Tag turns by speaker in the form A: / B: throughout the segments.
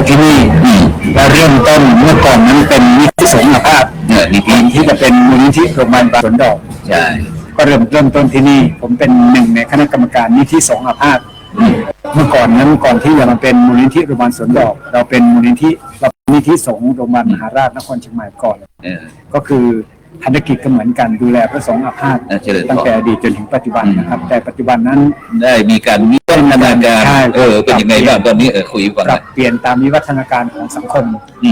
A: ที่นี่และเริ่มต้นเมื่อก่อนนั้นเป็นนิติสงฆ์ภาพนิติที่จะเป็นมูลนิธิโรงพยาบาลสวนดอกใช่ก็เริ่มต้นที่นี่ผมเป็นหนึ่งในคณะกรรมการนิติสงฆ์ภาพเมื่อก่อนนั้นก่อนที่จะมาเป็นมูลนิธิโรงพยาบาลสวนดอกเราเป็นมูลนิธิสงฆ์โรงพยาบาลมหาราชนครเชียงใหม่ก่อนก็คือภารกิจก็เหมือนกันดูแลพระสงฆ์อาพาธตั้งแต่อดีตจนถึงปัจจุบันนะครับแต่ปัจจุบันนั้น
B: ได้มีการวิวัฒนาการเป็นยังไงบ้างตอนนี้คุยก่อน
A: ปรับเปลี่ยนตามวิวัฒนาการของสังคม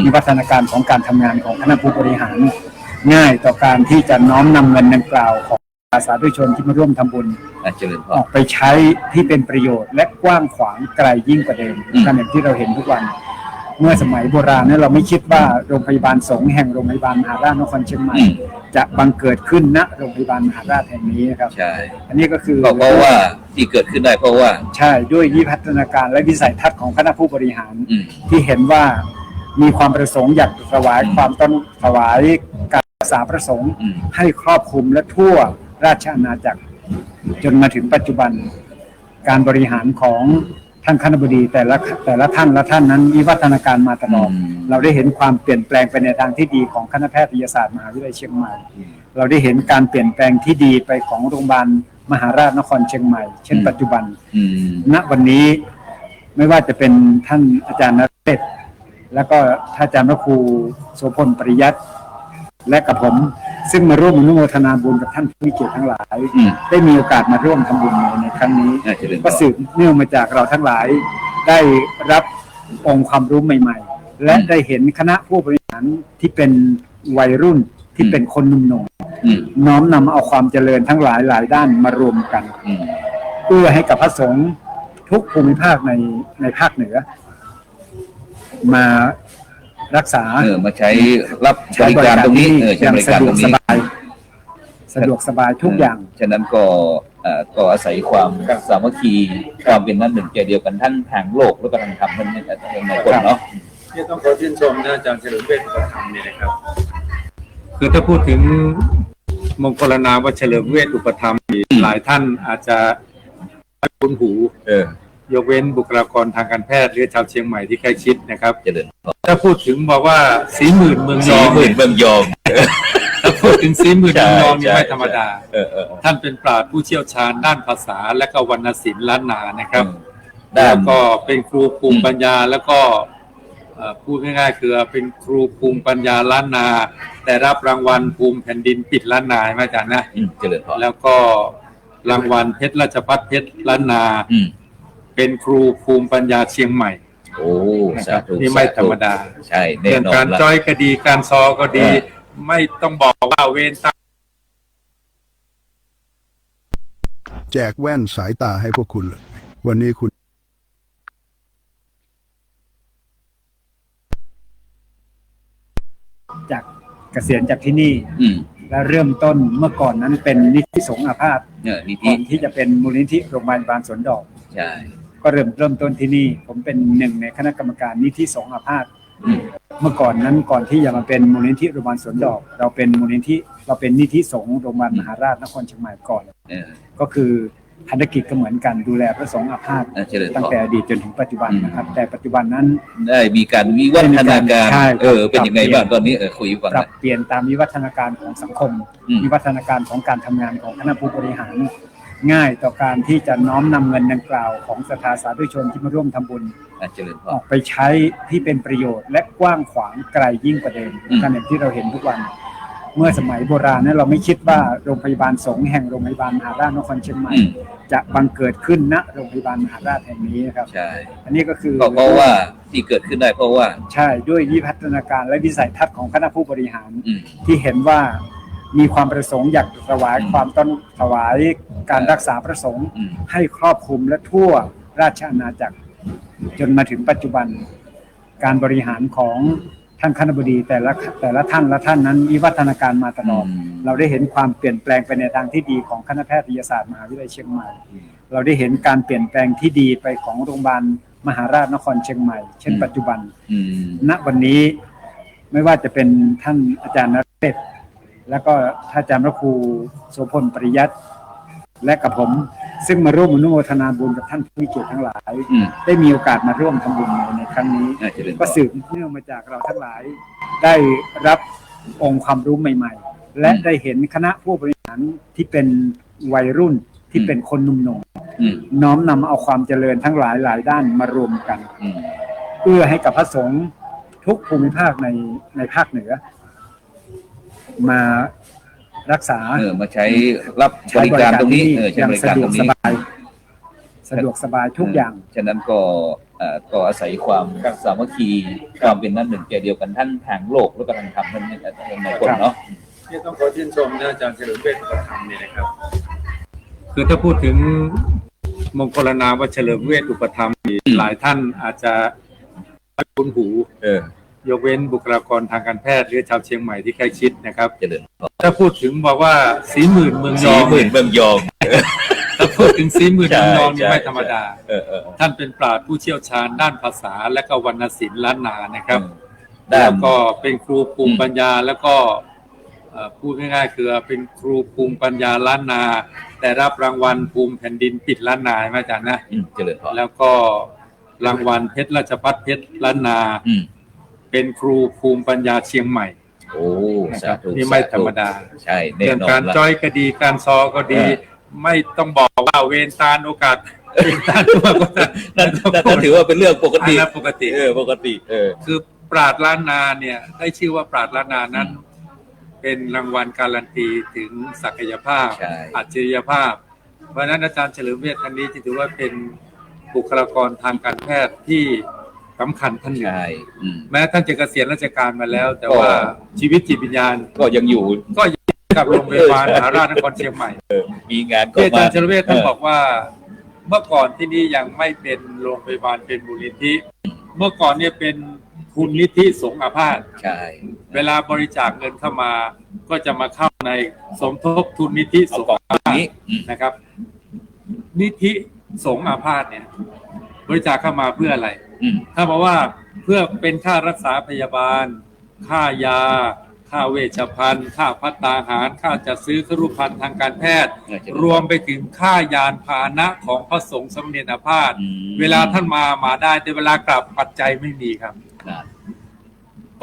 A: วิวัฒนาการของการทำงานของคณะผู้บริหารง่ายต่อการที่จะน้อมนำเงินดังกล่าวของสาธุชนที่มาร่วมทำบุญออกไปใช้ที่เป็นประโยชน์และกว้างขวางไกลยิ่งกว่าเดิมอย่างที่เราเห็นทุกวันเมื่อสมัยโบราณนั้นเราไม่คิดว่าโรงพยาบาลสงฆ์แห่งโรงพยาบาลมหาราชนครเชียงใหม่จะบังเกิดขึ้นณโรงพยาบาลมหาราชแห่งนี้นะครับ
B: ใช่
A: อันนี้ก็คือ
B: เพราะว่าที่เกิดขึ้นได้เพราะว่า
A: ใช่ด้วยวิวัฒนาการและวิสัยทัศน์ของคณะผู้บริหารที่เห็นว่ามีความประสงค์อยากถวายความต้นถวายการรักษาพระสงฆ์ให้ครอบคลุมและทั่วราชอาณาจักรจนมาถึงปัจจุบันการบริหารของท่านคณบดีแต่ละท่านนั้นวิวัฒนาการมาตลอดเราได้เห็นความเปลี่ยนแปลงไปในทางที่ดีของคณะแพทยศาสตร์มหาวิทยาลัยเชียงใหม่เราได้เห็นการเปลี่ยนแปลงที่ดีไปของโรงพยาบาลมหาราชนครเชียงใหม่เช่นปัจจุบันณวันนี้ไม่ว่าจะเป็นท่านอาจารย์นเรศแล้วก็ท่านอาจารย์พระครูโสพลปริยัติและกับผมซึ่งมาร่วมอนุโมทนาบุญกับท่านผู้มีเกียรติทั้งหลายได้มีโอกาสมาร่วมทำบุญในครั้งนี้ก็สืบเนื่องมาจากเราทั้งหลายได้รับองค์ความรู้ใหม่ๆและได้เห็นคณะผู้บริหารที่เป็นวัยรุ่นที่เป็นคนหนุ่มๆน้อมนำเอาความเจริญทั้งหลายด้านมารวมกันเพื่อให้กับพระสงฆ์ทุกภูมิภาคในภาคเหนือมารักษา
B: มาใช้รับบริการตรงนี้
A: อย่างสะดวกสบายทุกอย่าง
B: ฉะนั้นก็อาศัยความสามัคคีความเป็นนั้นหนึ่งใจเดียวกันทั้งทางโลกและก็ทางธรรมนั่นในคนเนาะ
C: ที่ต้องขอชื่นชมอาจารย์เฉลิมเวชอุปธรรมเนี่ยนะครับคือถ้าพูดถึงมงคลนามว่าเฉลิมเวชอุปธรรมหลายท่านอาจจะไม่คุ้นหูยกเว้นบุคลากรทางการแพทย์หรือชาวเชียงใหม่ที่ใกล้ชิดนะครับถ้าพูดถึงบอกว่าสีหมื่นเมืองยองถ้าพูดถึงสีหมื่นเมืองยองนี่ไม่ธรรมดาท่านเป็นปราชญ์ผู้เชี่ยวชาญด้านภาษาและก็วรรณศิลป์ล้านนานะครับแล้วก็เป็นครูภูมิปัญญาแล้วก็พูดง่ายๆคือเป็นครูภูมิปัญญาล้านนาแต่รับรางวัลภูมิแผ่นดินปิดล้านนาอาจารย์นะแล้วก็รางวัลเพชรราชภัฏเพชรล้านนาเป็นครูภูมิปัญญาเชียงใหม่
B: โอ้
C: นี่ไม่ธรรมดา
B: ใช่แน่นอน
C: การจ้อยก็ดีการซอก็ดีไม่ต้องบอกว่าเว้น
D: แจกแว่นสายตาให้พวกคุณวันนี้คุณ
A: จากเกษียณจากที่นี่และเริ่มต้นเมื่อก่อนนั้นเป็นนิติสงฆ์อาพาธก่อนที่จะเป็นมูลนิธิโรงพยาบาลสวนดอก
B: ใช่
A: ก็เริ่มต้นที่นี่ผมเป็นหนึ่งในคณะกรรมการนิติสงฆ์อาพาธเมื่อก่อนนั้นก่อนที่จะมาเป็นมูลนิธิโรงพยาบาลสวนดอกเราเป็นนิติสงฆ์โรงพยาบาลมหาราชนครเชียงใหม่ก่อนก็คือภารกิจก็เหมือนกันดูแลพระสงฆ์อาพาธตั้งแต่อดีตจนถึงปัจจุบันนะครับแต่ปัจจุบันนั้น
B: ได้มีการวิวัฒนาการเป็นยังไงบ้างตอนนี้คุยก่อน
A: ปรับเปลี่ยนตามวิวัฒนาการของสังคมวิวัฒนาการของการทำงานของคณะผู้บริหารง่ายต่อการที่จะน้อมนำเงินดังกล่าวของศรัทธาสาธุชนที่มาร่วมทำบุญออกไปใช้ที่เป็นประโยชน์และกว้างขวางไกลยิ่งกว่าเดิมอย่างที่เราเห็นทุกวันเมื่อสมัยโบราณนั้นเราไม่คิดว่าโรงพยาบาลสงฆ์แห่งโรงพยาบาลมหาราชนครเชียงใหม่จะบังเกิดขึ้นณโรงพยาบาลมหาราชแห่งนี้นะครับ
B: ใช่
A: อันนี้ก็คือ
B: เพราะว่าที่เกิดขึ้นได้เพราะว่า
A: ใช่ด้วยวิวัฒนาการและวิสัยทัศน์ของคณะผู้บริหารที่เห็นว่ามีความประสงค์อยากถวายความต้นถวายการรักษาพระสงฆ์ให้ครอบคลุมและทั่วราชอาณาจักรจนมาถึงปัจจุบันการบริหารของท่านคณบดีแต่ละท่านนั้นวิวัฒนาการมาตลอดเราได้เห็นความเปลี่ยนแปลงไปในทางที่ดีของคณะแพทยศาสตร์มหาวิทยาลัยเชียงใหม่เราได้เห็นการเปลี่ยนแปลงที่ดีไปของโรงพยาบาลมหาราชนครเชียงใหม่เช่นปัจจุบันณวันนี้ไม่ว่าจะเป็นท่านอาจารย์นเรศแล้วก็ท่านอาจารย์พระครูโสพลปริยัติและกับผม ซึ่งมาร่วมอนุโมทนาบุญกับท่านผู้มีเกียรติทั้งหลาย ได้มีโอกาสมาร่วมทำบุญในครั้งนี้ก็สืบเนื่องมาจากเราทั้งหลายได้รับองค์ความรู้ใหม่ๆและได้เห็นคณะผู้บริหารที่เป็นวัยรุ่นที่เป็นคนหนุ่มๆน้อมนำเอาความเจริญทั้งหลายด้านมารวมกันเอื้อให้กับพระสงฆ์ทุกภูมิภาคในภาคเหนือมารักษา
B: มาใช้รับบริการตรงนี้
A: อย่างสะดวกสบายทุกอย่าง
B: ฉะนั้นก็อาศัยความสามัคคีความเป็นน้ำหนึ่งใจเดียวกันทั้งทางโลกและก็ทางธรรมในคนเนาะ
C: ที่ต้องขอชื่นชมอาจารย์เฉลิมเวชอุปธรรมเนี่ยนะครับคือถ้าพูดถึงมงคลนามว่าเฉลิมเวชอุปธรรมหลายท่านอาจจะไม่คุ้นหูยกเว้นบุคลากรทางการแพทย์หรือชาวเชียงใหม่ที่ใกล้ชิดนะครับถ้าพูดถึงบอกว่าสีหมื่นเมืองยองถ้าพูดถึงสีหมื่นเมืองยองนี่ไม่ธรรมดาท่านเป็นปราชญ์ผู้เชี่ยวชาญด้านภาษาและก็วรรณศิลป์ล้านนานะครับแล้วก็เป็นครูภูมิปัญญาแล้วก็พูดง่ายๆคือเป็นครูภูมิปัญญาล้านนาแต่รับรางวัลภูมิแผ่นดินปิดล้านนาอาจารย์นะแล้วก็รางวัลเพชรราชภัฏเพชรล้านนาเป็นครูภูมิปัญญาเชียงใหม่
B: โอ้
C: นี่ไม่ธรรมดา
B: ใช่
C: เรื่องการจ้อยก็ดีการซอก็ดีไม่ต้องบอกว่าเวรตาลโอกาสเวรตาลตัวก็
B: นั่นถือว่าเป็นเรื่องปกติ
C: ปกติคือปราชญ์ล้านนาเนี่ยได้ชื่อว่าปราชญ์ล้านนานั้นเป็นรางวัลการันตีถึงศักยภาพอัจฉริยภาพเพราะฉะนั้นอาจารย์เฉลิมเวชท่านนี้ถือว่าเป็นบุคลากรทางการแพทย์ที่สำคัญท่านหนึ่งแม้ท่านจะเกษียณราชการมาแล้วแต่ว่าชีวิตจิตวิญญาณ
B: ก็ยังอยู่
C: ก็ยังกับโรงพยาบาลมหาราชนครเชียงใหม่
B: มีงาน
C: ก็มาอาจารย์เฉลิมเวชท่านบอกว่าเมื่อก่อนที่นี่ยังไม่เป็นโรงพยาบาลเป็นมูลนิธิเมื่อก่อนเนี่ยเป็นทุนนิธิสงฆ์อาพาธ
B: ใช่
C: เวลาบริจาคเงินเข้ามาก็จะมาเข้าในสมทบทุนนิธิสงฆ์อาพาธนะครับนิธิสงฆ์อาพาธเนี่ยบริจาคเข้ามาเพื่ออะไรถ้าบอกว่าเพื่อเป็นค่ารักษาพยาบาลค่ายาค่าเวชภัณฑ์ค่าภัตตาหารค่าจัดซื้อเครื่องรูปพรรณทางการแพทย์รวมไปถึงค่ายานพาหนะของพระสงฆ์สมเด็จอาพาธเวลาท่านมาได้แต่เวลากลับปัจจัยไม่มีครับ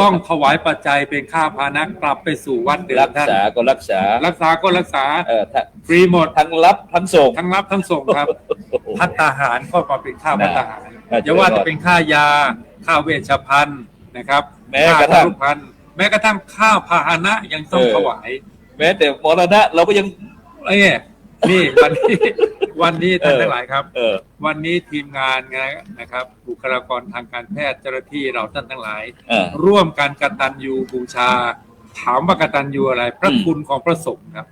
C: ต้องถวายปัจจัยเป็นค่าพาหนะกลับไปสู่วัดเดิมท่าน
B: รักษา
C: ฟรีหมด
B: ทั้งรับทั้งส่ง
C: ครับภัตตาหารก็มาเป็นค่าภัตตาหารอย่าว่าจะเป็นค่ายาค่าเวชภัณฑ์นะครับ
B: แม้กระทั่
C: งค่าพาหนะยังต้องถวาย
B: แม้แต่มรณะเราก็ยัง
C: นี่วันนี้ท่านทั้งหลายครับวันนี้ทีมงานนะครับบุคลากรทางการแพทย์เจ้าหน้าที่เราท่านทั้งหลายร่วมกันกตัญญูบูชาถามว่ากตัญญูอะไรพระคุณของพระสงฆ์ครับ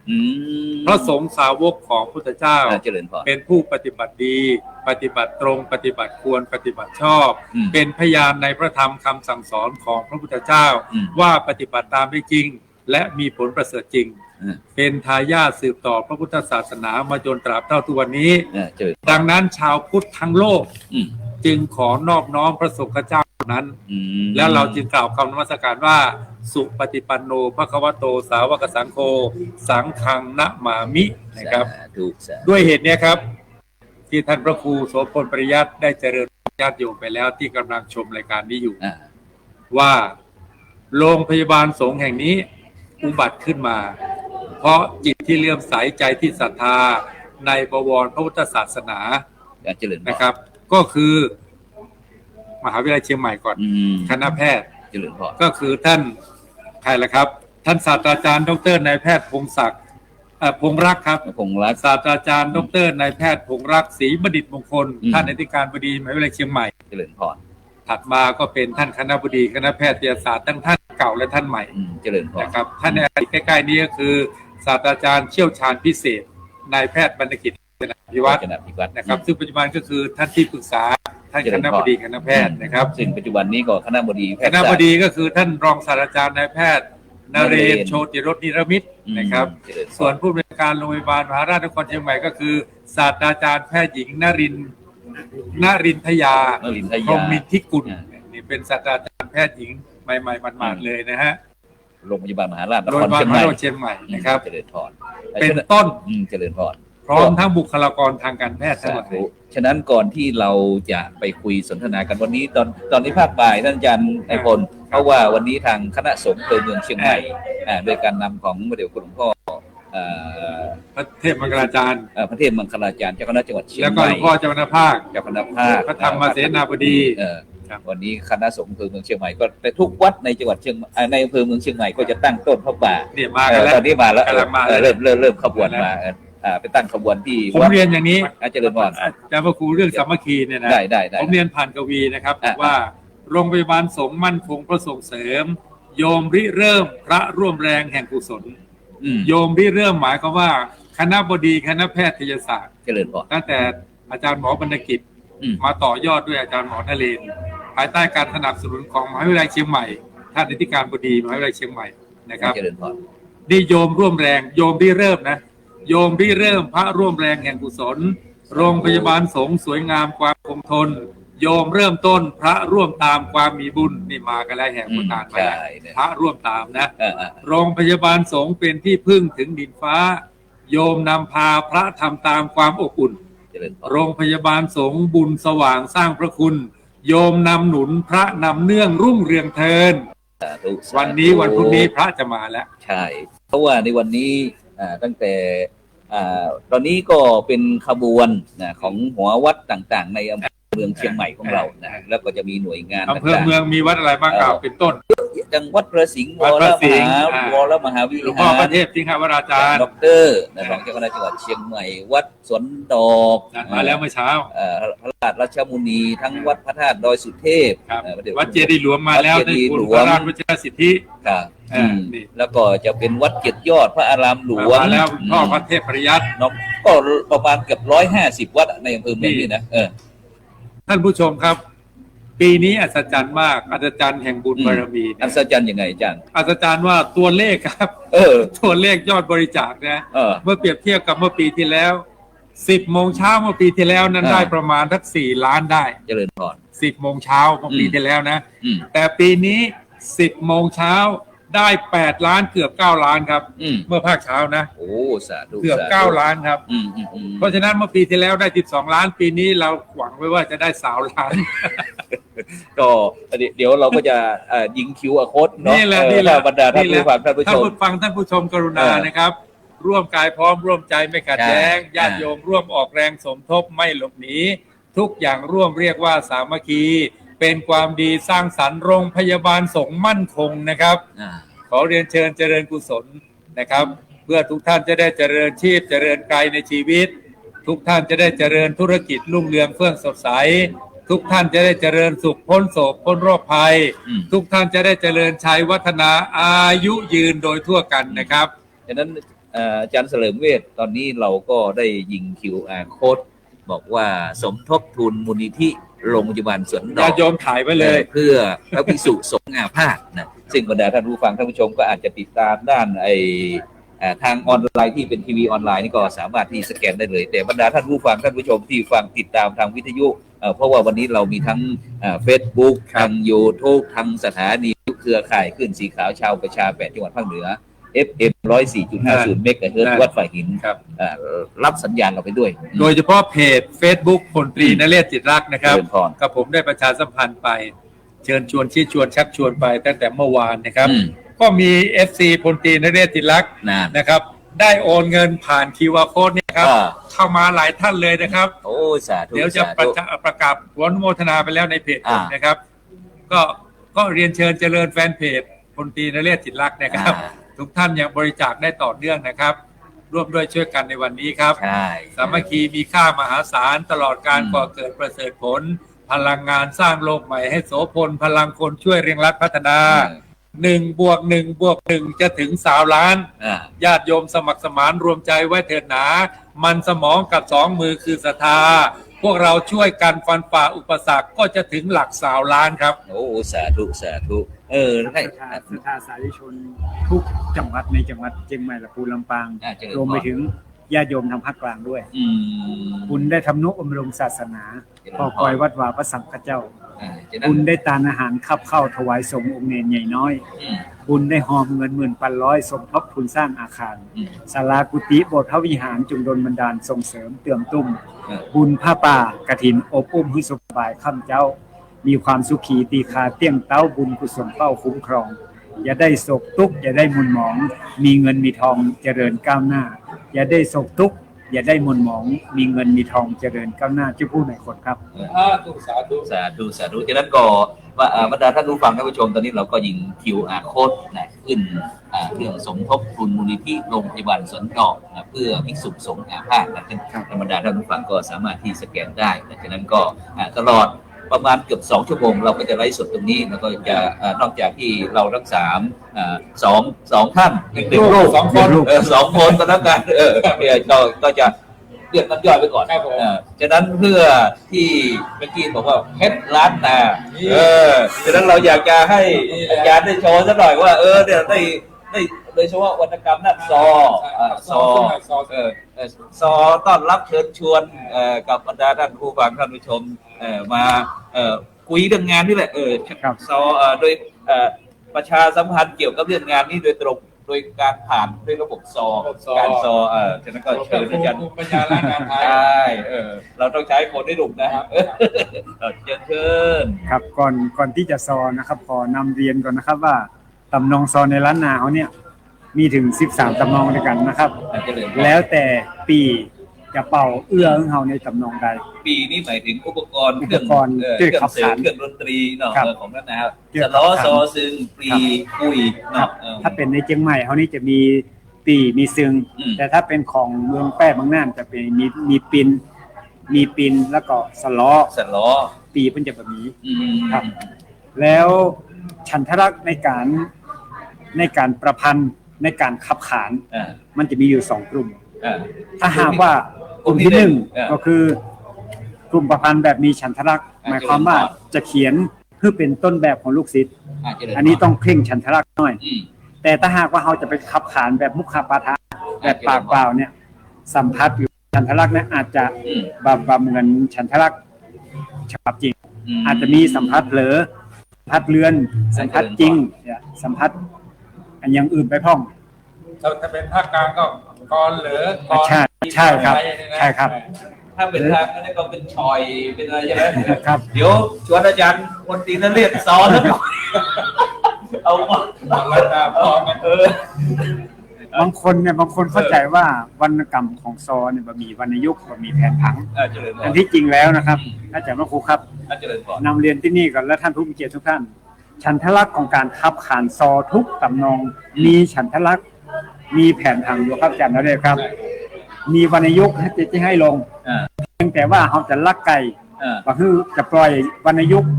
C: พระสงฆ์สาวกของพุทธเจ้าเป็นผู้ปฏิบัติดีปฏิบัติตรงปฏิบัติควรปฏิบัติชอบเป็นพยานในพระธรรมคำสั่งสอนของพระพุทธเจ้าว่าปฏิบัติตามได้จริงและมีผลประเสริฐจริงเป็นทายาทสืบต่อพระพุทธศาสนามาจนตราบเท่าทุกวันนี้ดังนั้นชาวพุทธทั้งโลกจึงขอนอบน้อมพระสงฆ์เจ้านั้นแล้วเราจึงกล่าวคำนมัสการว่าสุปฏิปันโนภควโตสาวกสังโฆสังฆังนะมามินะครับด้วยเหตุนี้ครับที่ท่านพระครูโสพลปริยัติได้เจริญญาติโยมไปแล้วที่กำลังชมรายการนี้อยู่ว่าโรงพยาบาลสงฆ์แห่งนี้อุบัติขึ้นมาเพราะจิตที่เลื่อมใสใจที่ศรัทธาในบวรพระพุทธศาสนานะครับก็คือมหาวิทยาลัยเชียงใหม่ก่อนคณะแพทย์ก็คือท่านใครล่ะครับท่านศาสตราจารย์ดร.นายแพทย์พงศักดิ์พงรักครับศาสตราจารย์ดร.นายแพทย์พงรักศรีบัณฑิตมงคลท่านอธิการบดีมหาวิทยาลัยเชียงใหม่ถัดมาก็เป็นท่านคณบดีคณะแพทยศาสตร์ทั้งท่านเก่าและท่านใหม่นะครับท่านในใกล้ๆนี้ก็คือศาสตราจารย์เชี่ยวชาญพิเศษนายแพทย์บรรณกิจพิวัตรนะครับซึ่งปัจจุบันก็คือท่านที่ปรึกษาท่านคณบดีคณะแพทย์นะครับ
B: ซึ่งปัจจุบันนี้ก็คณบดี
C: ก็คือท่านรองศาสตราจารย์นายแพทย์นเรศโชติรสนิรมิตรนะครับส่วนผู้บริการโรงพยาบาลมหาราชนครเชียงใหม่ก็คือศาสตราจารย์แพทย์หญิงนรินทยาพรหมินทิกุลนี่เป็นศาสตราจารย์แพทย์หญิงใหม่ๆมันๆเลยนะฮะ
B: โรงพยาบาลมหาราชนครเชียงใหม่
C: นะครับเป็นต้น
B: เจริญพร
C: พร้อมทั้งบุคลากรทางการแพทย์ทั้งหลาย
B: ฉะนั้นก่อนที่เราจะไปคุยสนทนากันวันนี้ตอนนี้ภาคบ่ายท่านอาจารย์นายพลเพราะว่าวันนี้ทางคณะสงฆ์อำเภอเมืองเชียงใหม่โดยการนำของพระเดชคุณหลวงพ่อ
C: พระเทพมังคลาจารย์
B: พระเทพมังคลาจารย์เจ้าคณะจังหวัดเชียง
C: แล้ว
B: ให
C: ก็
B: ม่
C: หลวงพ่อเจ้าคณะภาค
B: เจ้าคณะภาค
C: พระธรรมเสนาบดี
B: วันนี้คณะสงฆ์อำเภอเมืองเชียงใหม่ก็แต่ทุกวัดในจังหวัดเชียงในอำเภอเมืองเชียงใหม่ก็จะตั้งต้นพระป่า
C: เนี่ยมากันแล้ว
B: ตอนนี้มาแล้ว
C: กำลังมาแล้ว
B: เริ่มขบวนมาไปตั้งขบวนที่
C: ผมเรียนอย่างนี้
B: อาจารย์พร
C: อาจารย์พระครูเรื่องสามัคคีเนี่ยนะ
B: ได้
C: ผมเรียนผ่านกวีนะครับบอกว่าโรงพยาบาลสงฆ์มั่นคงพระส่งเสริม โยมริเริ่มพระร่วมแรงแห่งกุศลโยมริเริ่มหมายความว่าคณะบดีคณะแพทยศาสตร์
B: เจริญพร
C: ตั้งแต่อาจารย์หมอบรรณกิจมาต่อยอดด้วยอาจารย์หมอนเรนภายใต้การสนับสนุนของมหาวิทยาลัยเชียงใหม่ท่านอธิการบดีมหาวิทยาลัยเชียงใหม่นะครับ
B: เจริญพร
C: นี่โยมร่วมแรงโยมริเริ่มนะโยมริเริ่มพระร่วมแรงแห่งกุศลโรงพยาบาลสงฆ์สวยงามความคงทนโยมเริ่มต้นพระร่วมตามความมีบุญนี่มากันแล้วแห่งพุทธานมาแล้วพระร่วมตามนะโรงพยาบาลสงฆ์เป็นที่พึ่งถึงดินฟ้าโยมนำพาพระทำตามความอบอุ่นโรงพยาบาลสงฆ์บุญสว่างสร้างพระคุณโยมนำหนุนพระนำเนื่องรุ่งเรืองเทินวันนี้วันพรุ่งนี้พระจะมาแล้ว
B: ใช่เพราะว่าในวันนี้ตั้งแต่ตอนนี้ก็เป็นขบวนของหัววัดต่างๆในอำเภอเมืองเชียงใหม่ของเรานะแล้วก็จะมีหน่วยงาน
C: อำเภอเมืองมีวัดอะไรบ้างครับเป็นต้น
B: จังหวัดพระสิงห์วรมหาวิหารหลวงพ่อ
C: พระเทพสิงหวราจารย์
B: ดรรองเจ้าคณะจังหวัดเชียงใหม่วัดสวนดอก
C: มาแล้วเมื่อเช้า
B: พระราชราชมุนีทั้งวัดพระธาตุดอยสุเทพ
C: วัดเจดีย์หลวงมาแล้วในคุณพระราชวัชรสิทธิ
B: แล้วก็จะเป็นวัดเกียรติยอดพระอารามหลวง
C: แล้วพ่อพระเทพปริยัติ
B: ก็ประมาณเกือบ150วัดในอำเภอเมืองนี่นะ
C: ท่านผู้ชมครับปีนี้อัศจรรย์มากอัศจรรย์แห่งบุญบารมี
B: อัศจรรย์ยังไงอาจารย์
C: อัศจรรย์ว่าตัวเลขครับตัวเลขยอดบริจาคนะเมื่อเปรียบเทียบกับเมื่อปีที่แล้ว10 โมงเช้าเมื่อปีที่แล้วนั้นได้ประมาณสัก4 ล้านได้
B: เจริญพร
C: 10 โมงเช้าเมื่อปีที่แล้วนะแต่ปีนี้10 โมงเช้าได้8 ล้านเกือบ9 ล้านครับเมื่อภาคเช้านะ
B: โอ้สาธุ
C: เกือบ9 ล้านครับเพราะฉะนั้นเมื่อปีที่แล้วได้12 ล้านปีนี้เราหวังไว้ว่าจะได้3 ล้าน
B: ก็เดี๋ยวเราก็จะยิงคิวโค้ดเนาะ
C: นี่แหละ
B: บรรดาท่านผู้ฟังท่านผู้ชม
C: ท่านผู้ชมกรุณานะครับร่วมกายพร้อมร่วมใจไม่ขัดแย้งญาติโยมร่วมออกแรงสมทบไม่หลบหนีทุกอย่างร่วมเรียกว่าสามัคคีเป็นความดีสร้างสรรค์โรงพยาบาลสงฆ์มั่นคงนะครับขอเรียนเชิญเจริญกุศลนะครับเพื่อทุกท่านจะได้เจริญชีพเจริญกายในชีวิตทุกท่านจะได้เจริญธุรกิจรุ่งเรืองเฟื่องสดใสทุกท่านจะได้เจริญสุขพ้นโศกพ้นโรคภัยทุกท่านจะได้เจริญชัยวัฒนาอายุยืนโดยทั่วกันนะครับ
B: ฉะนั้นอาจารย์เฉลิมเวชตอนนี้เราก็ได้ยิง QR โค้ดบอกว่าสมทบทุนมูลนิธิโรงพยาบาลสวนดอก
C: โยมถ่ายไว้เลย
B: เพื่อพระภิกษุสงฆ์อาพาธนะซึ่งบรรดาท่านผู้ฟังท่านผู้ชมก็อาจจะติดตามด้านทางออนไลน์ที่เป็นทีวีออนไลน์นี่ก็สามารถที่สแกนได้เลยแต่บรรดาท่านผู้ฟังท่านผู้ชมที่ฟังติดตามทางวิทยุเพราะว่าวันนี้เรามีทั้งFacebook ทาง YouTube ทางสถานีเครือข่ายขึ้นสีขาวชาวประชา8จังหวัดภาคเหนือ FM 104.50 เมกะเฮิรตซ์วัดฝ่ายหินรับสัญญาณเราไปด้วย
C: โดยเฉพาะเพจ Facebook พลตรีนเรศจิตรักษ์นะครับกับผมได้ประชาสัมพันธ์ไปเชิญชวนชี้ชวนชักชวนไปตั้งแต่เมื่อวานนะครับก็มี FC พลตรีนเรศจิตรักษ์นะครับได้โอนเงินผ่าน QR Code เนี่ยครับเข้ามาหลายท่านเลยนะครับ
B: โอ้สาธุ
C: เดี๋ยวจะประกาศผลอนุโมทนาไปแล้วในเพจนะครับก็เรียนเชิญเจริญแฟนเพจพลตรีนเรศจิตรักษ์นะครับทุกท่านยังบริจาคได้ต่อเนื่องนะครับร่วมด้วยช่วยกันในวันนี้ครับสามัคคีมีค่ามหาศาลตลอดการก่อเกิดประเสริฐผลพลังงานสร้างโลกใหม่ให้โสพลพลังคนช่วยเร่งรัดพัฒนา1+1+1จะถึง3 ล้านญาติโยมสมัครสมานรวมใจไว้เถิดหนามันสมองกับ2 มือคือศรัทธาพวกเราช่วยกันฟันฝ่าอุปสรรคก็จะถึงหลัก3 ล้านครับ
B: โอ้สาธุสาธุ
A: ให้ศรัทธาสาธุชนทุกจังหวัดในจังหวัดเชียงใหม่และภูลำปางรวมไปถึงญาติโยมทางภาคกลางด้วยคุณได้ทำนุบำรุงศาสนาพอคอยวัดวาพระสังฆเจ้า
B: ฉะนั้น
A: บุญได้ทานอาหารขับเข้าถวายสงฆ์องค์เนรใหญ่น้อย บุญได้หอมเงินหมื่นพันร้อยสมทบทุนสร้างอาคารศาลากุฏิโบสถ์พระวิหารจงดลบันดาลส่งเสริมเติมตุ้มบุญผ้าป่ากฐินอบอุ้มให้สุขสบายข้ามเจ้ามีความสุขีตีขาเตี้ยงเต้าบุญกุศลเป้าคุ้มครอง อย่าได้โศกทุกข์อย่าได้มุนหมองมีเงินมีทองเจริญก้าวหน้าอย่าได้โศกทุกข์อย่าได้มุนหมองมีเงินมีทองเจริญก้าวหน้าเจ้าผู้ไหนคนครับ
C: สาธุ
B: สาธุสาธุฉะนั้นก็ว่าบรรดาท่านผู้ฟังท่านผู้ชมตอนนี้เราก็ยิง QR code นะขึ้นเรื่องสมทบทุนมูลนิธิโรงพยาบาลสวนดอกนะเพื่อภิกษุสงฆ์อาพาธนะท่านบรรดาท่านผู้ฟังก็สามารถที่สแกนได้ฉะนั้นก็ตลอดประมาณเกือบ2 ชั่วโมงเราก็จะไลฟ์สดตรงนี้แล้วก็จะนอกจากที่เราทั้งสองท่านอีกหนึ่งรูป2 คนก็แล้วกันก็จะเรียกน้ำย่อยไปก่อนฉะนั้นเพื่อที่เมื่อกี้บอกว่าเพชรล้านนาฉะนั้นเราอยากจะให้อาจารย์ได้โชว์สักหน่อยว่าเนี่ยได้โดยเฉพาะวรรณกรรมด้านซอต้อนรับเชิญชวนกับบรรดาท่านผู้ฟังท่านผู้ชมมาคุยเรื่องงานนี่แหละซอโดยประชาสัมพันธ์เกี่ยวกับเรื่องงานนี้โดยตรงโดยการผ่านด้วยระบบการฉะนั้นก็เชิญอาจารย์
C: ปัญญาล้านนาไทย
B: ใช่เราต้องใช้คนได้ดุนะเชิญ
A: ครับก่อนที่จะซอนะครับขอนำเรียนก่อนนะครับว่าตำนองซอในล้านนาเขาเนี่ยมีถึง13ตำนองด้วยกันนะครับแล้วแต่ปีจะเป่าเอื้อของเขาในตำนองใด
B: ปีนี้หมายถึงอุปกรณ์เครื่องเสริมเครื่องดนตรีเนาะของนั่นนะครับจะล้อซอซึงปีคุยเนาะ
A: ถ้าเป็นในเชียงใหม่เขานี่จะมีปีมีซึงแต่ถ้าเป็นของเมืองแป้บางน่านจะเป็นมีปินแล้วก็สล้อปีเพิ่นจะแบบนี้ครับแล้วฉันทลักษณ์ในการประพันธ์ในการขับขานมันจะมีอยู่2 กลุ่มถ้าหากว่ากลุ่มที่1ก็คือกลุ่มประพันธ์แบบมีฉันทลักษณ์หมายความว่าจะเขียนเพื่อเป็นต้นแบบของลูกศิษย์อันนี้ต้องเคร่งฉันทลักษณ์หน่อยแต่ถ้าหากว่าเราจะไปขับขานแบบมุขปาฐะแบบปากเปล่าเนี่ยสัมผัสอยู่ฉันทลักษณ์เนี่ยอาจจะบำเหมือนฉันทลักษณ์ฉบับจริงอาจจะมีสัมผัสเผลอสัมผัสเลือนสัมผัสจริงสัมผัสอันอย่างอื่นไปพ้อง
C: ถ้าเป็นภาคกลางก็กรเหลือกร
A: ใช่ครับ
B: ถ้าเป็นทางนั้นก็เป็นชอยเป็นอะไรใช่ไหมครับเดี๋ยวชวนอาจารย์คนตีนั่นเรียกซอแล้วเอา
C: ล้านนาพอกัน
A: บางคนเข้าใจว่าวรรณกรรมของซอเนี่ยมีวรรณยุกต์มีแผนผังอันที่จริงแล้วนะครับอาจารย์ครูครับนำเรียนที่นี่ก่อนและท่านผู้มีเกียรติทุกท่านฉันทลักษณ์ของการขับขานซอทุกตำนองมีฉันทลักษณ์มีแผนผังอยู่ครับอาจารย์นะครับมีวรรณยุกต์ที่ให้ลงเพียงแต่ว่าเขาจะลักไก่ก็คือจะปล่อยวรรณยุกต์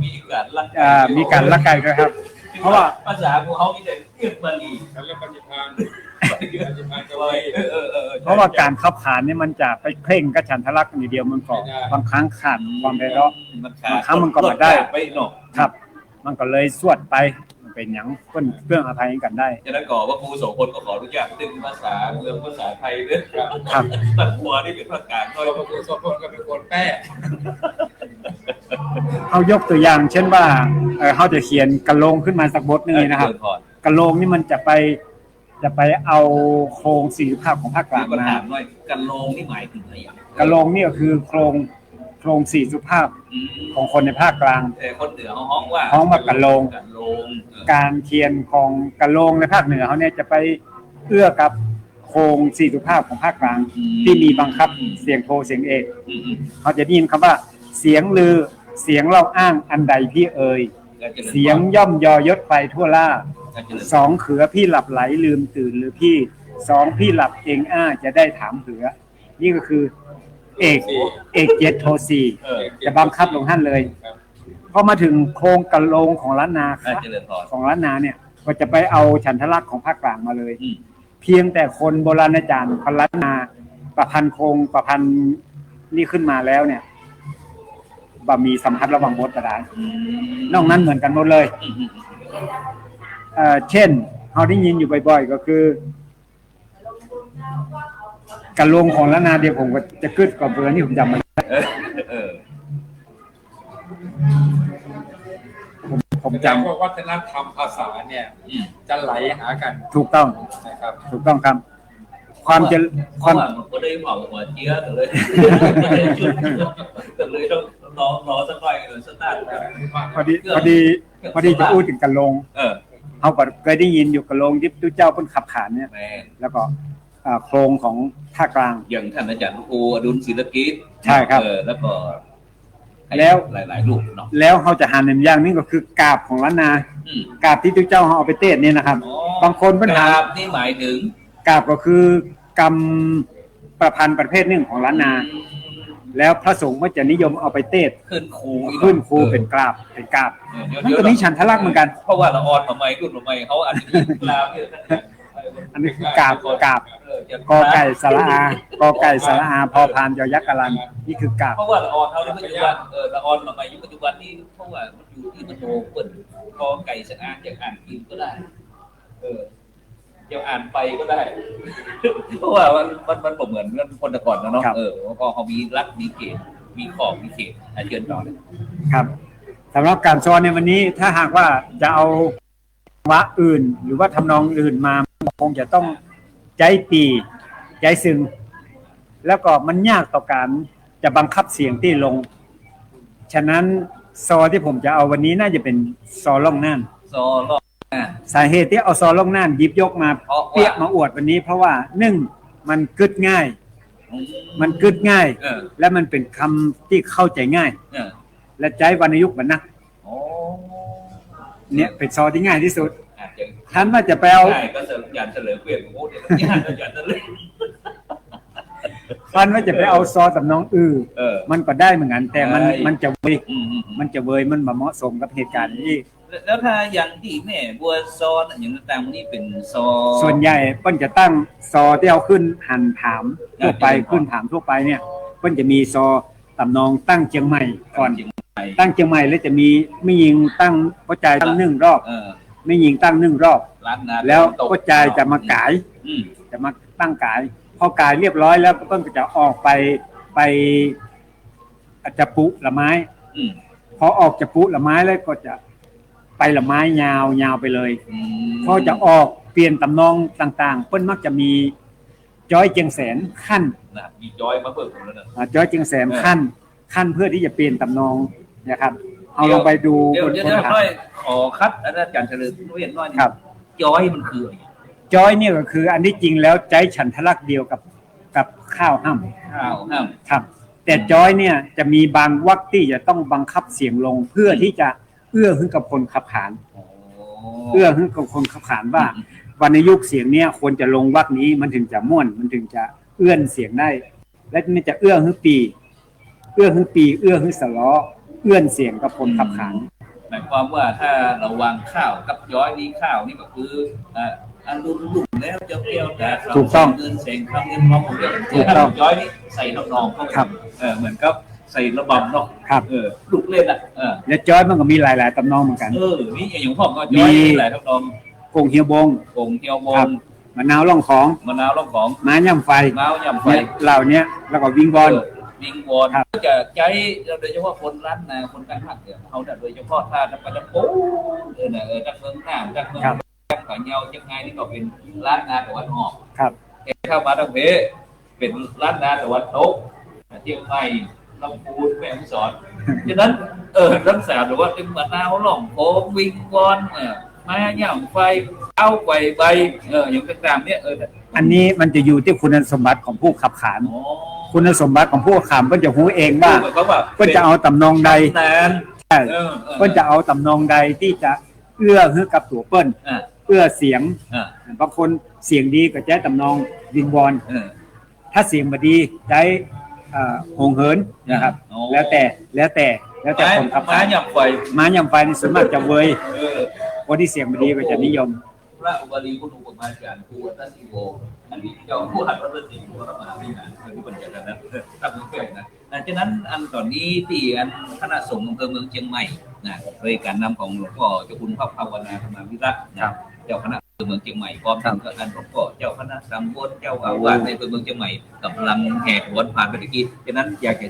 A: มีการลักไก่ด้วยครับเพราะว่า
B: ภาษาของเขามีแต่เรื่องบาลี
C: เรื่องปฏิภาณ
A: เพราะว่าการขับขานเนี่ยมันจะไปเคร่งกับฉันทลักษณ์อย่างเดียวมันก็บางครั้งขาดความไพเราะบางครั้งมันก็ไม่ได้ครับมันก็เลยสวดไปเป็นอย่างเพื่ออภัยกันได้
B: ฉะนั้นก่อว่าครูโสพลก็ขออนุญาตดึงภาษาเรื่องภาษาไทยด้วยครับตัดหัวนี่เป็นภาษากลางก็
C: ครูโสพลก็เป็นคนแป้
A: เอายกตัวอย่างเช่นว่าเขาจะเขียนกะโลงขึ้นมาสักบทนึงนะครับกะโลงนี่มันจะไปเอาโครงศิลปะของภาคกลางม
B: ากะโลงนี่หมายถึงอะไรอย่าง
A: กะโลงนี่ก็คือโครงสี่สุภาพของคนในภาคกลาง
B: แต่คนเหนือห้องว่
A: ากะโลงการเขียนของกะโลงในภาคเหนือเขาเนี่ยจะไปเอื้อกับโครงสี่สุภาพของภาคกลางที่มีบังคับเสียงโทเสียงเอกเขาจะได้ยินคำว่าเสียงลือเสียงเล่าอ้างอันใดพี่เอ่ยเสียงย่อมยอยศไปทั่วล่า2เขือพี่หลับไหลลืมตื่นหรือพี่2พี่หลับเองจะได้ถามเขือนี่ก็คือเอกเจ็ดโทสีจะบังคับลงท่านเลยพอมาถึงโครงกะโลงของล้านนาของล้านนาเนี่ยก็จะไปเอาฉันทลักษณ์ของภาคกลางมาเลยเพียงแต่คนโบราณอาจารย์พันล้านนาประพันธ์โครงประพันธ์นี่ขึ้นมาแล้วเนี่ยบะมีสัมพันธ์ระหว่างบทกระดานนอกนั้นเหมือนกันหมดเลยเช่นเราได้ยินอยู่บ่อยๆก็คือกะโลงของล้านนาเดียวผมก็จะกึดกับเบอร์นี่ผมจำมัน ผมจ
C: ว่าวัฒนธรรมภาษาเนี่ยจะไหลหากัน
A: ำถูกต้อง
C: นะครับ
A: ถูกต้องครับ ความจะความ
B: ก็ได้บอกว่าเจี๊ยเลยก็เลยต้องรอสักหน่อยสักนาน
A: พอดีจะพูดถึงกะโลงเขาก็เคยได้ยินอยู่กะโลงที่พระเจ้าเพิ่นขับขานเนี่ย แล้วก็โครงของภาคกลาง
B: อย่างท่านอาจารย์โออดุลศิลกิจ
A: ใช่ครับ
B: แล้วก็
A: แล้ว
B: หลายรูปเนาะ
A: แล้วเขาจะหันอย่างนึงก็คือกาบของล้านนากาบที่พระเจ้าเขาเอาไปเทศน์เนี่ยนะครับ บางคนปัญหา
B: นี่หมายถึง
A: กาบก็คือกรรมประพันธ์ประเภทหนึ่งของล้านนา แล้วพระสงฆ์ก็จะนิยมเอาไปเทศน์
B: ขึ้นครู
A: ขึ้นครูเป็นกราบมันก็มีฉันทะลักษณ์เหมือนกัน
B: เพราะว่าละออนทำไมรุ่นทำไมเขาอาจจะมีกลาวเนี่ย
A: อันนี้คือกาบกอไก่สระอากอไก่สระอาพอพานยอยักษ์กะลันนี่คือกาบ
B: เพราะว่าละออนเขาในปัจจุบันละออนทำไมยุคปัจจุบันนี่เพราะว่ามันอยู่ที่มโนเปิดกอไก่สะอาดอย่างอ่านกินก็ได้เดี๋ยวอ่านไปก็ได้ เพราะว่ามันเหมือนกันคนแต่ก่อนนะเนาะพอเขามีรักมีเขตมีขอบมีเขตเชิญต่อเลย
A: ครับสำหรับการสอนในวันนี้ถ้าหากว่าจะเอาวะอื่นหรือว่าทำนองอื่นมาคงจะต้องใจปีใจซึ้งแล้วก็มันยากต่อการจะบังคับเสียงที่ลงฉะนั้นซอที่ผมจะเอาวันนี้น่าจะเป็นซอล่องน่าน
B: ซอล่อง
A: สาเหตุที่เอาซอล่องน่านหยิบยกมาเปียกมาอวดวันนี้เพราะว่ามันกึดง่ายและมันเป็นคำที่เข้าใจง่ายและใจวรรณยุกต์บรรณะเนี่ยเป็นซอที่ง่ายที่สุดท่านว่าจะไปเอา
B: ก็เสริมยันเฉลิมเกียรติโอ้เดี๋ยวยันเฉลิม
A: ท่านว่าจะไปเอาซอสำนองมันก็ได้เหมือนกันแต่มันจะเวยมันมาเหมาะสมกับเหตุการณ์นี้
B: แล้วถ้าอย่างที่แม่บัวซอนอย่างต่างๆนี่เป็นซอ
A: ส่วนใหญ่เปิ้นจะตั้งซอที่เอาขึ้นหันถามทั่วไปขึ้นถามทั่วไปเนี่ยเปิ้นจะมีซอตำนองตั้งเชียงใหม่ก่อนตั้งเชียงใหม่แล้วจะมีไม่ยิงตั้งพ่อใจตั้ง1 รอบไม่ยิงตั้ง1 รอบแล้วพ่อใจจะมากายจะมาตั้งกายพอกายเรียบร้อยแล้วเปิ้นก็จะออกไปอาจจะปุละไม้พอออกจากปุละไม้แล้วก็จะไปละไม้ยาวไปเลยพอจะออกเปลี่ยนตำนองต่างๆเปิ้นมักจะมีจ้อยเจียงแสนขั้น
B: มีจ้อยมาเพิ่มแล้วนะ
A: จ้อยเจียงแสนขั้นเพื่อที่จะเปลี่ยนตำนองนะครับเอาลงไปดู
B: บนน้อยขอคัดอาจารย์เฉลิมเรียนน้อย
A: ครับ
B: จ้อยมันคือ
A: จ้อยเนี่ยก็คืออันที่จริงแล้วใจฉันทะลักเดียวกับข้าวห้ำครับแต่จ้อยเนี่ยจะมีบางวรรคที่จะต้องบังคับเสียงลงเพื่อที่จะเอื้อให้กับคนขับขานว่าวรรณยุกต์เสียงเนี้ยควรจะลงวรรคนี้มันถึงจะม่วนมันถึงจะเอื้อนเสียงได้และมันจะเอื้อให้ปีเอื้อให้สล้อเอื้อนเสียงกับคนขับขาน
B: หมายความว่าถ้าเราวางข้าวกับย้อยนี้ข้าวนี่ก็คือรุ่นแล้วจะเปรี้ยวแต่
A: ถูกต้อง
B: เงินเสียงคำเงินร้องของเรื่องถ้าย้อยนี่ใส่ทำนองเขาเหมือนกับใส่ระบำเนาะลูกเล่น
A: และจ้อยมันก็มีหลายๆตำนองเหมือนกัน
B: นี่อย่างพ่อก็จ้อยหลายตำนอง
A: กงเฮียวบงมะนาวล่องของม้าย่ำไฟเหล่านี้แล้วก็วิงบอล
B: จะใจโดยเฉพาะคนร้านนาคนกลางภาคเนี่ยเขาโดยเฉพาะถ้าจะไปจะโป้จากเมืองหน้าจากเมืองขอนเงาจังไงนี่ก็เป็นร้านนาตะวันออกเข้ามาทางเพเป็นร้านนาตะวันตกเชียงใหม่ลำพูนแม่ฮ่องสอนฉะนั้นรักษาหรือว่าเป็นมะนาวหล่องโค้งวิงวอนมาย่ำไฟเอาไฟใบอย่างต่างๆเนี่ย
A: อันนี้มันจะอยู่ที่คุณสมบัติของผู้ขับขานคุณสมบัติของผู้ขับขานก็จะรู้เองว่าก็จะเอาตำนองใดใช่ก็จะเอาตำนองใดที่จะเอื้อให้กับตัวเปิ้ลเอื้อเสียงบางคนเสียงดีก็ใช้ตำนองวิงวอนถ้าเสียงไม่ดีใช้หงเหินนะครับแล้วแต่คนขับขานม้าย่ำไฟในส่วนมากจะเวยคนที่เสียงไม่ดีก็จะนิยม
B: พระอุบาลีคุณอุปมาจารย์ผู้วัฒนศิโวอันนี้เจ้าผู้หัดวัฒนศิโวพระมหาวิหารคือปัญญาการนั้นตั้งเพื่อนนะฉะนั้นอันตอนนี้ที่อันคณะสงฆ์อำเภอเมืองเชียงใหม่นะโดยการนำของหลวงพ่อเจ้าคุณภาวนนาธรรมวิรัตนะเจ้าคณะ เมืองเชียงใหม่พร้อมทั้งอันก็เจ้าคณะตำบลเจ้าอาวาสในตัวเมืองเชียงใหม่กำลังแห่ขบวนผ่านไปตะกี้ฉะนั้นอยากจะ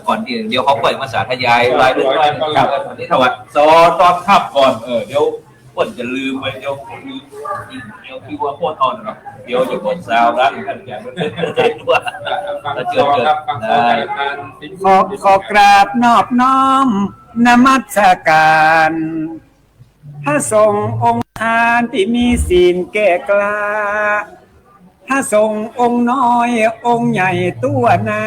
B: ก่อนที่เดี๋ยวเขาปล่อยมาสาธยายรายเรื่องครับนี่ถวัดซอตอนขับก่อนเดี๋ยวคนจะลืมไปเดี๋ยวคิดว่าโคตรอ่อนเนาะเดี๋ยวจะกดซาวร้านกันแกมันเจ๋งว่า
C: ฟังต่อครับฟังต่อจากการ
A: ขอกราบนอบน้อมนมัสการพระสงฆ์องค์ทานที่มีศีลแก่กล้าพระสงฆ์องค์น้อยองค์ใหญ่ตัวนา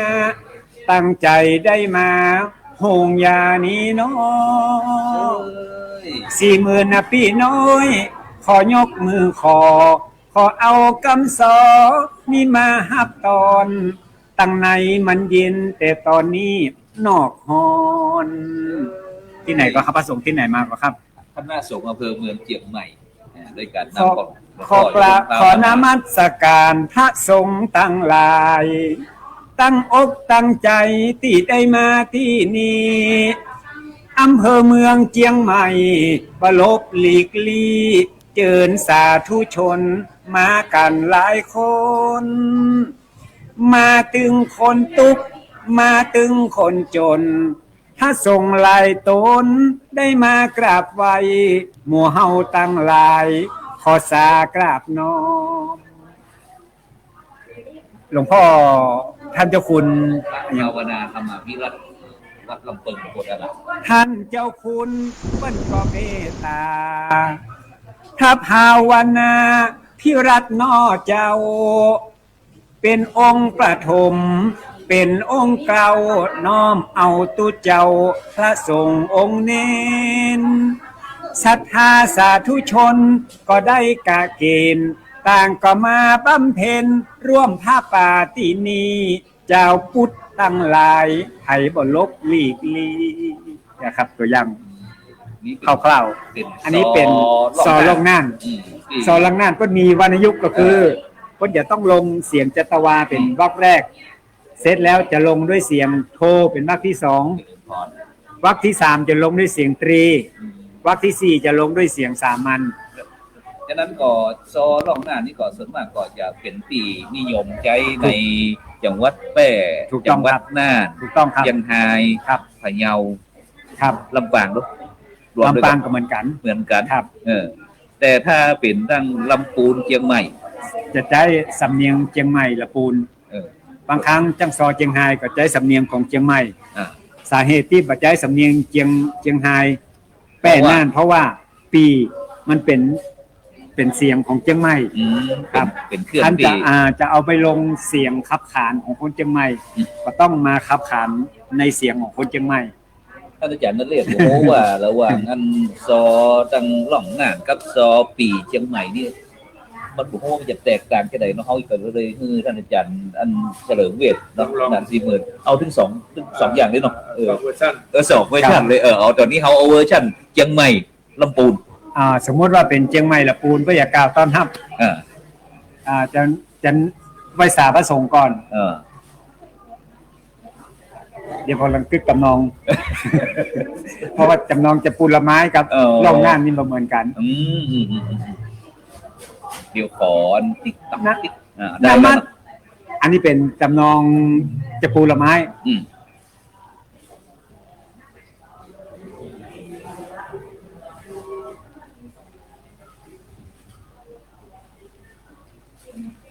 A: ตั้งใจได้มาโหงยานี้น้อย40,000นะพี่น้อยขอยกมือขอเอากำสอนี่มาฮับตอนตั้งในมันเย็นแต่ตอนนี้นอกฮอนที่ไหนก็ครับพระสงฆ์ที่ไหนมาก็ครับ
B: คณะสงฆ์อำเภอเมืองเชียงใหม่ด้วยการนำ
A: ขอนมัสการพระสงฆ์ตั้งหลายตั้งอกตั้งใจที่ได้มาที่นี่อำเภอเมืองเชียงใหม่บลบหลีกลีเจิญสาธุชนมากันหลายคนมาตึงคนตุกมาตึงคนจนถ้าส่งลายตนได้มากราบไหวหมู่เฮาตั้งหลายขอสากราบน้อมหลวงพ่อท่านเจ้าคุณ
B: ภาวนาธรรมวิรัตวัดลำปึงโคตรละ
A: ท่านเจ้าคุณเปิ้นก็เมตตาถ้าภาวนาพิรัตนอเจ้าเป็นองค์ประถมเป็นองค์เก่าน้อมเอาตุเจ้าพระสงฆ์องค์เน้นศรัทธาสาธุชนก็ได้กะเกณฑ์ต่างก็มาบำเพ็ญร่วมผ้าป่าที่นี้เจ้าพุทธตั้งหลายไผ่บ่ลบหลีกลีนะครับตัวอย่างคร่าวๆอันนี้เป็นซอลงน่านซอลงน่านก็มีวรรณยุกต์ก็คือก็จะต้องลงเสียงจัตวาเป็นวรรคแรกเสร็จแล้วจะลงด้วยเสียงโทเป็นวรรคที่2วรรคที่3จะลงด้วยเสียงตรีวรรคที่4จะลงด้วยเสียงสามัญ
B: ฉะนั้นก็ซอล่องหน้านี่ก็ส่วนมากก็จะเป็นปีนิยมใจในจังหวัดแพร่จังหวัดน่าน
A: ถูกต้องครับ
B: เชียงราย
A: ครับ
B: พะเยา
A: ครับ
B: ลำปางด้วย
A: ลำปางก็เหมือนกัน
B: ครับแต่ถ้าเป็นตั้งลำปูนเชียงใหม่
A: จะใช้สำเนียงเชียงใหม่ละปูนบางครั้งจังซอเชียงไฮ้ก็ใช้สำเนียงของเชียงใหม่สาเหตุที่บ่ใช้สำเนียงเชียงไฮ้แป้น่านเพราะว่าปีมันเป็นเสียงของเชียงใหม่ครับ
B: เป็นเครื่อง
A: ท่านจะเอาไปลงเสียงขับขานของคนเชียงใหม่ก็ต้องมาขับขานในเสียงของคนเชียงใหม่
B: ท่านอาจารย์นั่นเรียกโอ้ว่าระหว่างอันซอตังล่องน่านกับซอปีเชียงใหม่นี่มันบุคคลมันจะแตกต่างแค่ไหนเนาะเขาอีกเลยคือท่านอาจารย์อันเฉลิมเวชเนาะนาน40,000เอาถึง2อย่างเลยเนาะ
C: 2เวอร์ชัน
B: 2เวอร์ชันเลยเอาตอนนี้เขาเอาเวอร์ชันเชียงใหม่ลำปูน
A: สมมติว่าเป็นเชียงใหม่ละปูนก็อย่ากล่าวต้อนรับจะไหว้สาพระสงฆ์ก่อนเดี๋ยวพอลังกึกกับน้องเพราะว่าจำนองจะปูนละไม้กับล่องน่านนี่เหมือนกัน
B: เดี๋ยวขอติ๊กต๊อก
A: ได้มั้ยอันนี้เป็นจำนองจะปูนละไม้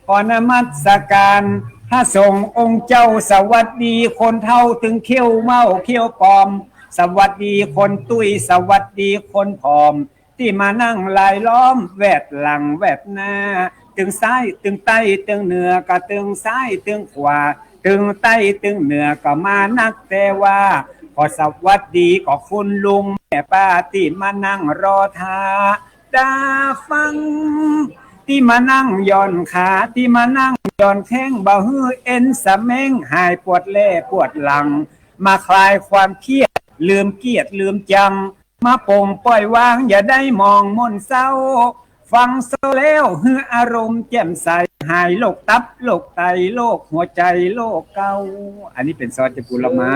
A: ขอนมัสการพระสงฆ์องค์เจ้าสวัสดีคนเฒ่าถึงเขี้ยวเมาเขี้ยวปอมสวัสดีคนตุ้ยสวัสดีคนผอมที่มานั่งลายล้อมแวดหลังแวดหน้าตึงซ้ายตึงใต้ตึงเหนือก็ตึงซ้ายตึงขวาตึงใต้ตึงเหนือก็มานักแต่ว่าขอสวัสดีก็คุณลุงแม่ป้าที่มานั่งรอท่าดาฟังที่มานั่งย่อนขาที่มานั่งย่อนแข้งบ่ฮื้อเอ็นสะเม้งหายปวดแล่ปวดหลังมาคลายความเครียดลืมเกียดลืมจังมาปงปล่อยวางอย่าได้มองมนเศร้าฟังโซแล้วฮื้ออารมณ์แจ่มใสหายโรคตับโรคไตโรคหัวใจโรคเกาอันนี้เป็นซอสจากผลไม้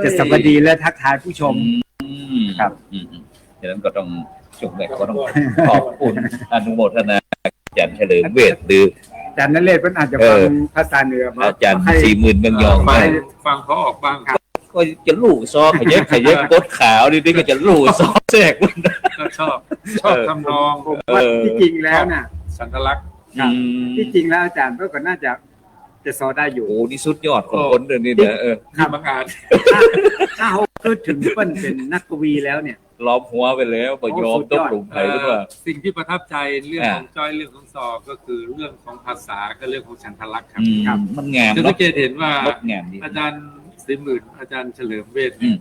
A: จะสวัสดีและทักทายผู้ชม
B: ครับฉะนั้นก็ต้อง ช่วงแรกก็ต้องขอบคุณอนุโมทนาอาจารย์เฉลิมเวชหรือ
A: อาจารย์นเรศเพิ่นอาจจะฟังภาษาเหนือมา
B: อาจารย์
A: ให้
B: 40,000เมืองยอง
C: ฟั
B: ได้
C: ฟังเขาออกบ้างครับ
B: ก็จะลู่ซอกขยักกดขาวนี่ก็จะลู่ซอกแทรกมัน
C: ก็ชอบทำนอง
A: ผมว่าที่จริงแล้วน่ะ
C: สัญลักษณ์
A: ครับ ที่จริงแล้วอาจารย์ก็น่าจะสอนได้อยู่
B: โอ้นี่สุดยอดของคนเดี๋ยวนี้เนี่ย
C: ที่บางอาจ
A: ถ้าเขาพูดถึงเปิ้นเป็นนักกวีแล้วเนี่ย
B: ล้อมหัวไปแล้วประโยมต้องปรุงไทยหรือเปล่า
C: สิ่งที่ประทับใจเรื่องของจ้อยเรื่องของซอก็คือเรื่องของภาษาก็เรื่องของฉันทลักษณ์ครับ
B: ครับมันงาม
C: จะสั
B: เนาะ
C: งเกตเห็นว่าง
B: ดงามดี
C: อาจารย์40,000อาจารย์เฉลิมเวช
B: อืม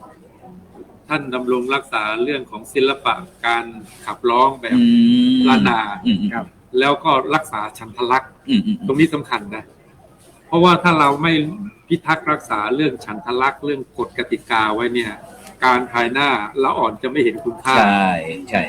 C: ท่านดำรงรักษาเรื่องของศิลปะการขับร้องแบบล้านนา
A: ครับ
C: แล้วก็รักษาฉันทลักษณ์
B: อืม
C: ตรงนี้สำคัญนะ เพราะว่าถ้าเราไม่พิทักษ์รักษาเรื่องฉันทลักษณ์เรื่องกฎกติกาไว้เนี่ย การภายหน้าละอ่อนจะไม่เห็นคุณค่า
B: ใช่ใช่